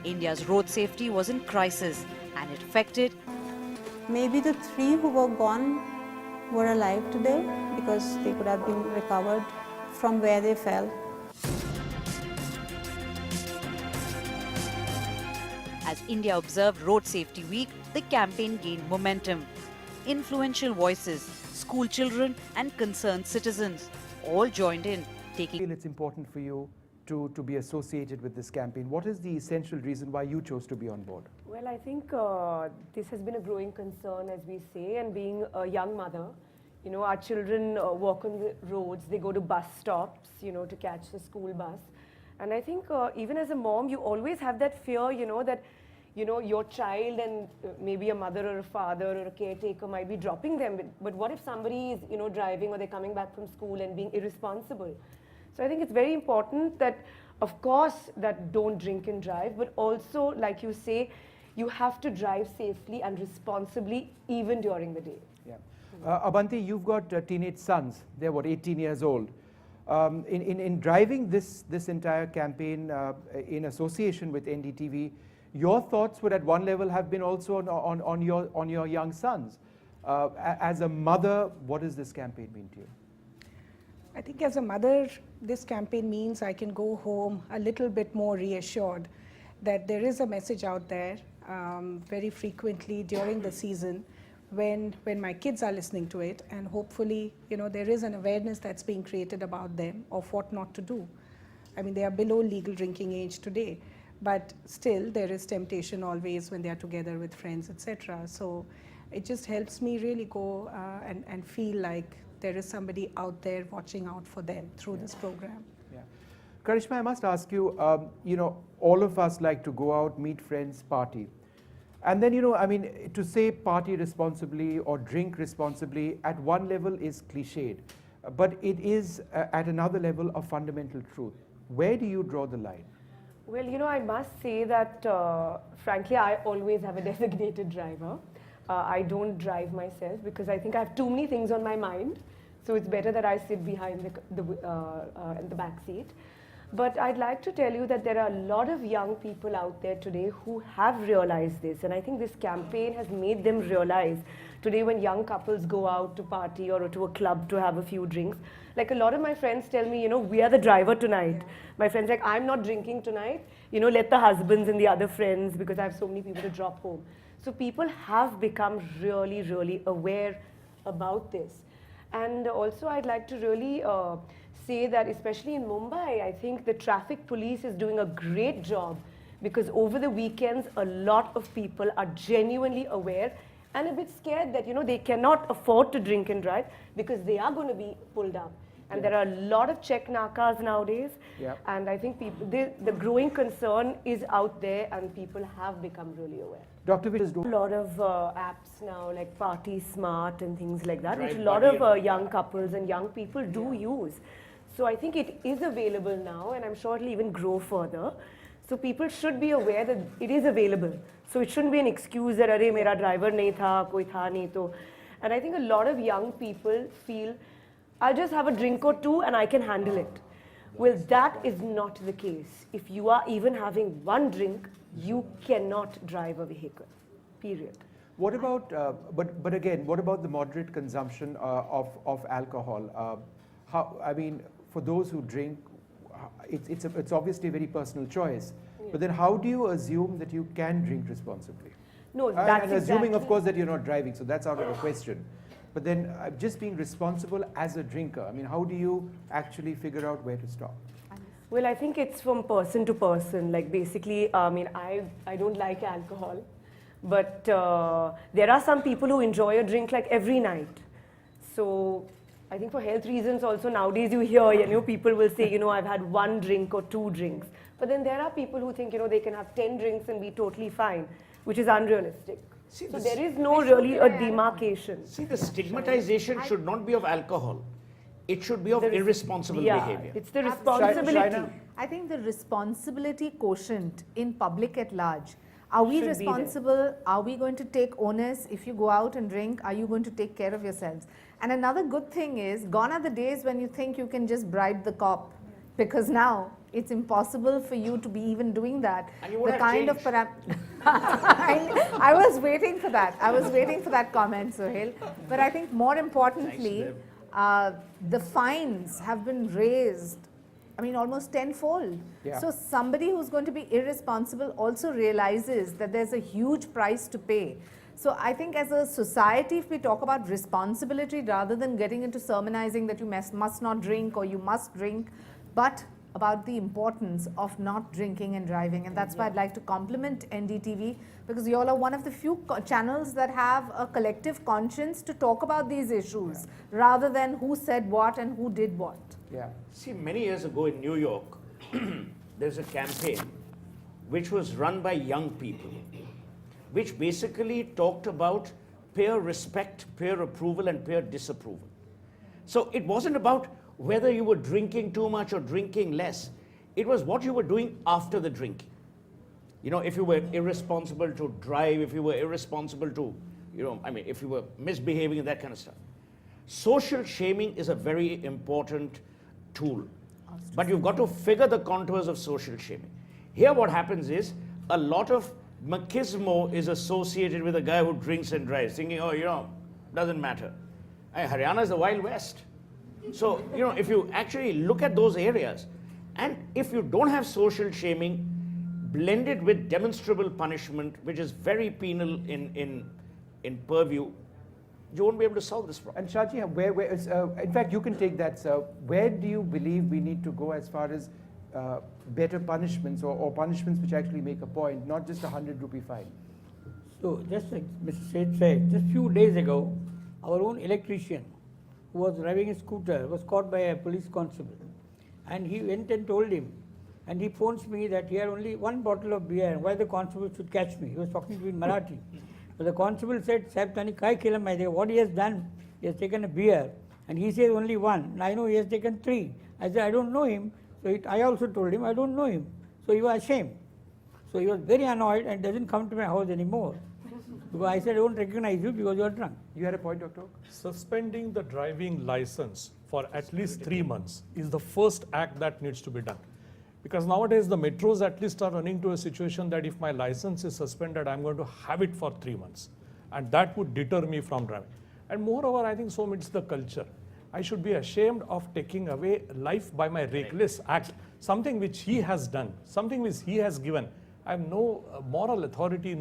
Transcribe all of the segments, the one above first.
India's road safety was in crisis and it affected Maybe the 3 who were gone were alive today because they could have been recovered from where they fell. As India observed Road Safety Week, the campaign gained momentum. Influential voices, school children and concerned citizens all joined in, taking. I feel it's important for you to be associated with this campaign. What is the essential reason why you chose to be on board? Well, I think this has been a growing concern, as we say, and being a young mother, you know, our children walk on the roads, they go to bus stops, you know, to catch the school bus. And I think even as a mom, you always have that fear, you know, that, you know, your child and maybe a mother or a father or a caretaker might be dropping them. But what if somebody is, you know, driving or they're coming back from school and being irresponsible? So I think it's very important that, of course, that don't drink and drive, but also, like you say, you have to drive safely and responsibly even during the day. Yeah. Abanti, you've got teenage sons. They're what, 18 years old. In driving this entire campaign in association with NDTV, your thoughts would at one level have been also on your young sons. As a mother, what does this campaign mean to you? I think as a mother, this campaign means I can go home a little bit more reassured that there is a message out there very frequently during the season when my kids are listening to it, and hopefully, you know, there is an awareness that's being created about them of what not to do. I mean, they are below legal drinking age today, but still there is temptation always when they are together with friends, etc. So it just helps me really go and feel like there is somebody out there watching out for them through this program. Yeah. Karisma, I must ask you, you know, all of us like to go out, meet friends, party. And then, you know, I mean, to say party responsibly or drink responsibly at one level is cliched, but it is at another level a fundamental truth. Where do you draw the line? Well, you know, I must say that, frankly, I always have a designated driver. I don't drive myself because I think I have too many things on my mind. So it's better that I sit behind in the back seat. But I'd like to tell you that there are a lot of young people out there today who have realized this. And I think this campaign has made them realize today when young couples go out to party or to a club to have a few drinks. Like a lot of my friends tell me, you know, we are the driver tonight. My friends like, I'm not drinking tonight. You know, let the husbands and the other friends, because I have so many people to drop home. So people have become really, really aware about this. And also I'd like to really say that especially in Mumbai, I think the traffic police is doing a great job because over the weekends, a lot of people are genuinely aware and a bit scared that, you know, they cannot afford to drink and drive because they are going to be pulled up. And there are a lot of check nakas nowadays. Yeah. And I think people, the growing concern is out there and people have become really aware. Dr. Vish, A lot of apps now like Party Smart and things like that, which a lot of young couples and young people do use. So I think it is available now and I'm sure it will even grow further. So people should be aware that it is available. So it shouldn't be an excuse that, "Arey, mera driver nahi tha, koi tha nahi to." And I think a lot of young people feel, I'll just have a drink or two and I can handle it. Well, that is not the case. If you are even having one drink, you cannot drive a vehicle, period. what about, but again, what about the moderate consumption of alcohol? I mean, for those who drink, it's obviously a very personal choice. Yeah. But then how do you assume that you can drink responsibly? No, that's and assuming, of course, that you're not driving, so that's out of the question. But then just being responsible as a drinker, I mean, how do you actually figure out where to stop? Well, I think it's from person to person. Like basically, I mean, I don't like alcohol, but there are some people who enjoy a drink like every night. So I think for health reasons also nowadays you hear, you know, people will say, you know, I've had one drink or two drinks. But then there are people who think, you know, they can have 10 drinks and be totally fine, which is unrealistic. See, so there is no really a demarcation. See, the stigmatization should not be of alcohol. It should be of irresponsible behavior. It's the responsibility. I think the responsibility quotient in public at large. Are we responsible? Are we going to take onus? If you go out and drink, are you going to take care of yourselves? And another good thing is, gone are the days when you think you can just bribe the cop. Because now, It's impossible for you to be even doing that. And you would The have kind of changed. I was waiting for that. I was waiting for that comment, Sohail. But I think more importantly, the fines have been raised, I mean, almost tenfold. Yeah. So somebody who's going to be irresponsible also realizes that there's a huge price to pay. So I think as a society, if we talk about responsibility rather than getting into sermonizing that you must not drink or you must drink, but about the importance of not drinking and driving. And that's why I'd like to compliment NDTV, because you all are one of the few channels that have a collective conscience to talk about these issues rather than who said what and who did what. Yeah. See, many years ago in New York, there's a campaign which was run by young people, which basically talked about peer respect, peer approval, and peer disapproval. So it wasn't about whether you were drinking too much or drinking less. It was what you were doing after the drinking. You know, if you were irresponsible to drive, if you were irresponsible to, if you were misbehaving and that kind of stuff. Social shaming is a very important tool, but you've got to figure the contours of social shaming. Here what happens is a lot of machismo is associated with a guy who drinks and drives, thinking, doesn't matter. Haryana is the Wild West. So, if you actually look at those areas, and if you don't have social shaming blended with demonstrable punishment, which is very penal in purview, you won't be able to solve this problem. And Shaji, in fact, you can take that, sir. Where do you believe we need to go as far as better punishments or punishments which actually make a point, not just a 100 rupee fine? So, just like Mr. Seth said, just few days ago, our own electrician who was driving a scooter was caught by a police constable. And he went and told him, and he phones me that he had only one bottle of beer, and why the constable should catch me. He was talking to me in Marathi. But the constable said, Sahib, tani kai khela maide? What he has done, he has taken a beer, and he says only one. And I know he has taken 3. I said, I don't know him. So I also told him, I don't know him. So he was ashamed. So he was very annoyed and doesn't come to my house anymore. Because I said, I don't recognize you because you are drunk. You had a point, Dr. Oak? Suspending the driving license for at least 3 months is the first act that needs to be done. Because nowadays the metros at least are running to a situation that if my license is suspended, I'm going to have it for 3 months. And that would deter me from driving. And moreover, I think so it's the culture. I should be ashamed of taking away life by my reckless act, something which he has done, something which he has given. I have no moral authority,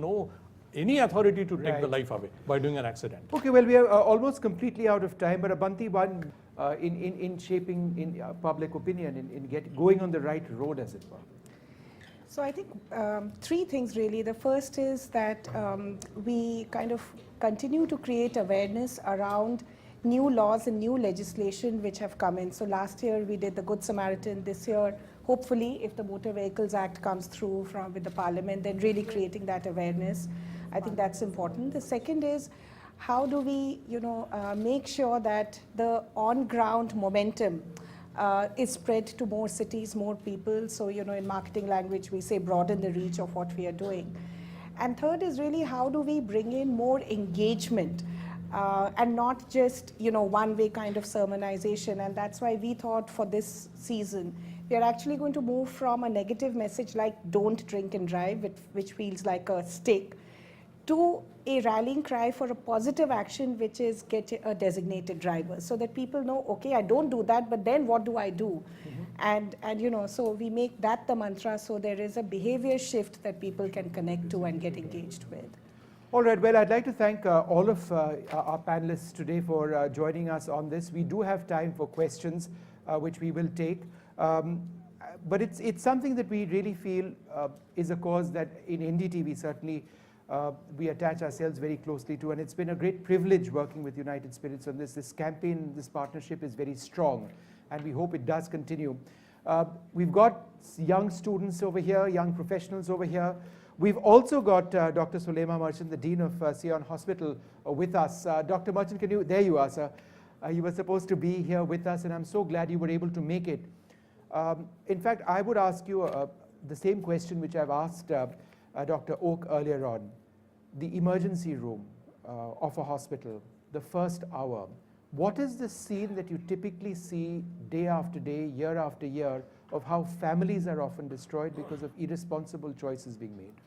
any authority to take the life away by doing an accident. Okay, well, we are almost completely out of time, but Abanti, one in shaping in public opinion, in going on the right road, as it were. So I think 3 things really. The first is that we kind of continue to create awareness around new laws and new legislation which have come in. So last year we did the Good Samaritan. This year, hopefully, if the Motor Vehicles Act comes through with the Parliament, then really creating that awareness. I think that's important. The second is, how do we, make sure that the on-ground momentum is spread to more cities, more people. So, in marketing language, we say broaden the reach of what we are doing. And third is really, how do we bring in more engagement and not just, one-way kind of sermonization. And that's why we thought for this season, we are actually going to move from a negative message like don't drink and drive, which feels like a stick, to a rallying cry for a positive action, which is get a designated driver, so that people know, okay, I don't do that, but then what do I do? And so we make that the mantra, so there is a behavior shift that people can connect to and get engaged with. All right, well, I'd like to thank all of our panelists today for joining us on this. We do have time for questions, which we will take. But it's something that we really feel is a cause that in NDTV certainly we attach ourselves very closely to, and it's been a great privilege working with United Spirits on this. This campaign, this partnership is very strong, and we hope it does continue. We've got young students over here, young professionals over here. We've also got Dr. Sulema Merchant, the Dean of Sion Hospital, with us. Dr. Merchant, there you are, sir. You were supposed to be here with us, and I'm so glad you were able to make it. In fact, I would ask you the same question which I've asked Dr. Oak earlier on. The emergency room of a hospital, the first hour. What is the scene that you typically see day after day, year after year, of how families are often destroyed because of irresponsible choices being made?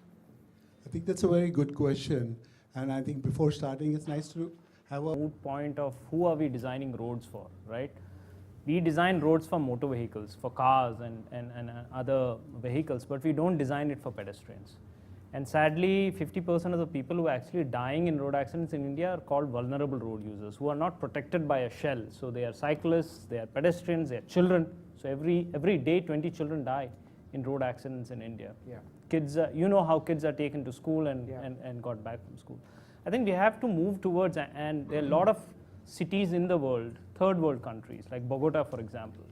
I think that's a very good question. And I think before starting, it's nice to have a moot point of who are we designing roads for, right? We design roads for motor vehicles, for cars and other vehicles, but we don't design it for pedestrians. And sadly, 50% of the people who are actually dying in road accidents in India are called vulnerable road users, who are not protected by a shell. So they are cyclists, they are pedestrians, they are children. So every day, 20 children die in road accidents in India. Yeah. Kids, you know how kids are taken to school and got back from school. I think we have to move towards, and there are a lot of cities in the world, third world countries, like Bogota, for example,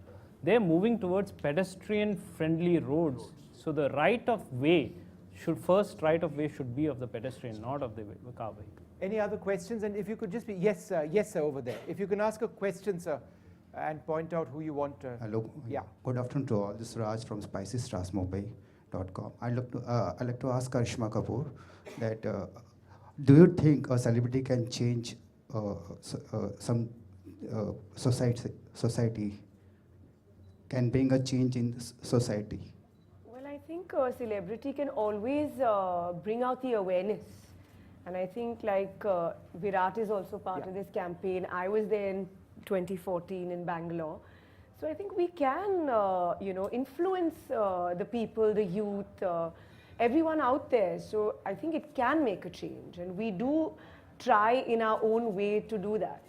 they're moving towards pedestrian-friendly roads. So the right of way should be of the pedestrian, not of the car vehicle. Any other questions? And if you could just be, yes, sir, over there. If you can ask a question, sir, and point out who you want to. Hello. Yeah. Good afternoon to all. This is Raj from spicystrasmobile.com. I'd like to ask Karisma Kapoor that do you think a celebrity can change some society, can bring a change in society? Well, I think a celebrity can always bring out the awareness. And I think like Virat is also part of this campaign. I was there in 2014 in Bangalore. So I think we can, influence the people, the youth, everyone out there. So I think it can make a change. And we do try in our own way to do that.